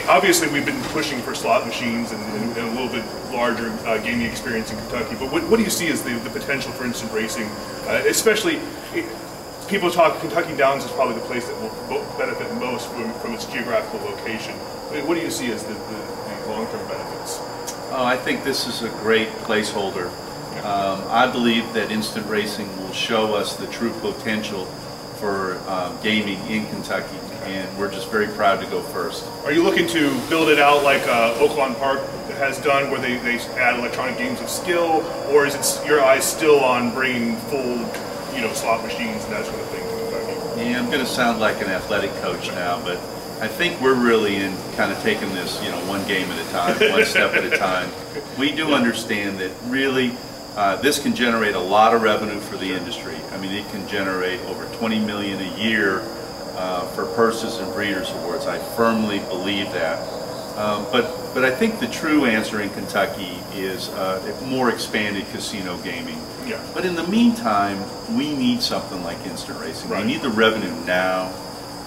obviously we've been pushing for slot machines and a little bit larger gaming experience in Kentucky, but what do you see as the potential for instant racing, especially people talk Kentucky Downs is probably the place that will benefit most from its geographical location. What do you see as the long-term benefits? Oh, I think this is a great placeholder. I believe that instant racing will show us the true potential for gaming in Kentucky, and we're just very proud to go first. Are you looking to build it out like Oaklawn Park has done, where they add electronic games of skill, or is it your eyes still on bringing full, slot machines and that sort of thing to Kentucky? Yeah, I'm going to sound like an athletic coach now, but I think we're really in kind of taking this, one game at a time, one step at a time. We do understand that really this can generate a lot of revenue for the industry. I mean, it can generate over $20 million a year for purses and breeders' awards. I firmly believe that. But I think the true answer in Kentucky is more expanded casino gaming. Yeah. But in the meantime, we need something like instant racing. Right. We need the revenue now.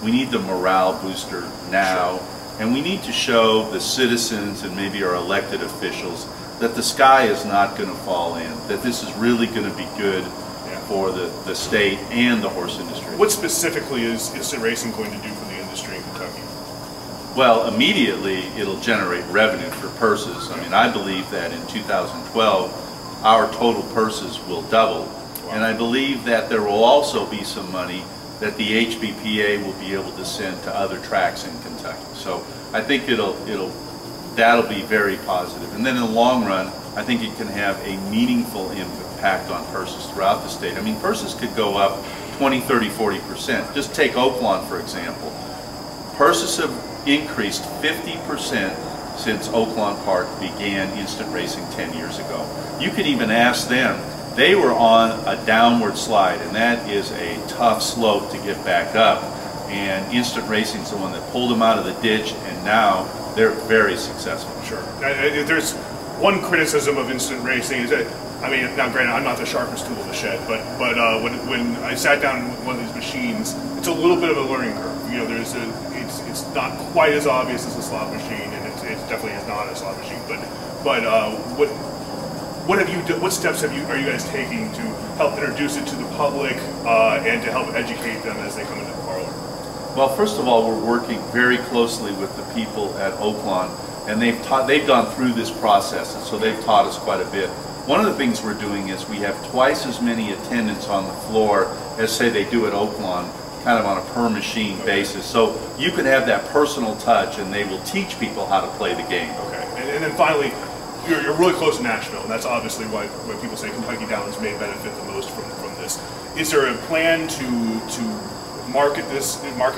We need the morale booster now. Sure. And we need to show the citizens and maybe our elected officials that the sky is not going to fall in, that this is really going to be good for the state and the horse industry. What specifically is instant racing going to do for the industry in Kentucky? Well, immediately it'll generate revenue for purses. I mean, I believe that in 2012 our total purses will double. Wow. And I believe that there will also be some money that the HBPA will be able to send to other tracks in Kentucky. So I think that'll be very positive. And then in the long run, I think it can have a meaningful impact on purses throughout the state. I mean, purses could go up 20, 30, 40%. Just take Oaklawn, for example. Purses have increased 50% since Oaklawn Park began instant racing 10 years ago. You could even ask them. They were on a downward slide, and that is a tough slope to get back up. And instant racing is the one that pulled them out of the ditch, and now they're very successful. Sure. There's one criticism of instant racing is that, I mean, now granted, I'm not the sharpest tool in the shed, but when I sat down with one of these machines, it's a little bit of a learning curve. It's not quite as obvious as a slot machine, and it definitely is not a slot machine. But what steps are you guys taking to help introduce it to the public and to help educate them as they come into the parlor? Well, first of all, we're working very closely with the people at Oaklawn, and they've gone through this process, and so they've taught us quite a bit. One of the things we're doing is we have twice as many attendants on the floor as, say, they do at Oaklawn, kind of on a per machine basis. So you can have that personal touch, and they will teach people how to play the game. Okay, and then finally, you're really close to Nashville, and that's obviously why people say Kentucky Downs may benefit the most from this. Is there a plan to market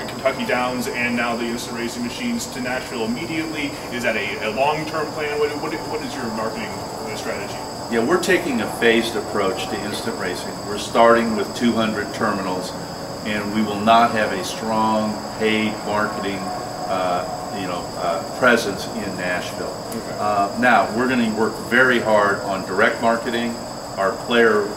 Kentucky Downs and now the instant racing machines to Nashville immediately? Is that a long-term plan? What is your marketing strategy? Yeah, we're taking a phased approach to instant racing. We're starting with 200 terminals, and we will not have a strong paid marketing presence in Nashville. Okay. Now, we're going to work very hard on direct marketing. Our player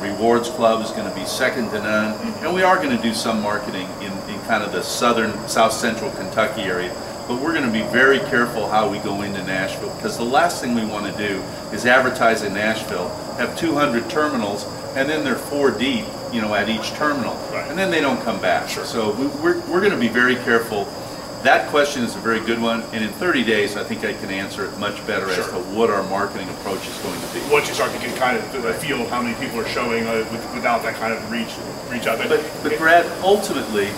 rewards club is going to be second to none, and we are going to do some marketing in kind of the south central Kentucky area, but we're going to be very careful how we go into Nashville, because the last thing we want to do is advertise in Nashville, have 200 terminals, and then they're 4 deep at each terminal, right, and then they don't come back. Sure. So we're going to be very careful. That question is a very good one, and in 30 days I think I can answer it much better. Sure. As to what our marketing approach is going to be. Once you start to get kind of the feel of how many people are showing without that kind of reach out there. But Brad, ultimately,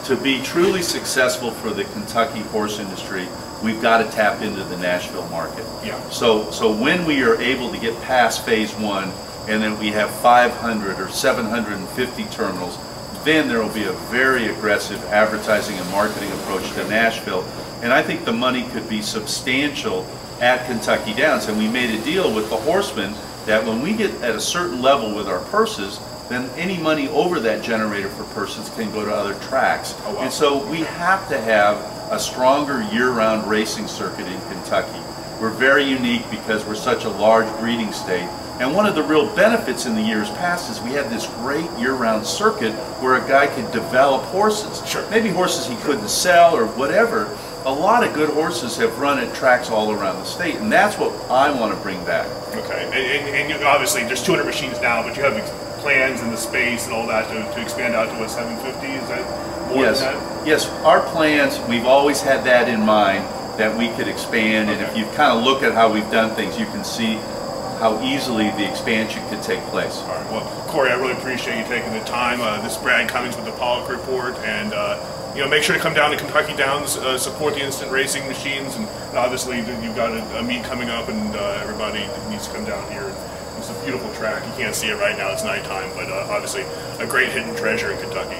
to be truly successful for the Kentucky horse industry, we've got to tap into the Nashville market. Yeah. So when we are able to get past phase 1, and then we have 500 or 750 terminals, then there will be a very aggressive advertising and marketing approach to Nashville. And I think the money could be substantial at Kentucky Downs. And we made a deal with the horsemen that when we get at a certain level with our purses, then any money over that generator for purses can go to other tracks. Oh, wow. And so we have to have a stronger year-round racing circuit in Kentucky. We're very unique because we're such a large breeding state. And one of the real benefits in the years past is we had this great year-round circuit where a guy could develop horses. Sure. Maybe horses he couldn't sell or whatever, a lot of good horses have run at tracks all around the state, and that's what I want to bring back. Okay, and you, obviously there's 200 machines now, but you have plans and the space and all that to expand out to what, 750? Is that more Yes. than that? Yes, our plans, we've always had that in mind, that we could expand, and if you kind of look at how we've done things, you can see how easily the expansion could take place. All right, well, Corey, I really appreciate you taking the time. This is Brad Cummings with the Paulick Report, and make sure to come down to Kentucky Downs, support the instant racing machines, and obviously you've got a meet coming up, and everybody needs to come down here. It's a beautiful track. You can't see it right now; it's nighttime, but obviously a great hidden treasure in Kentucky.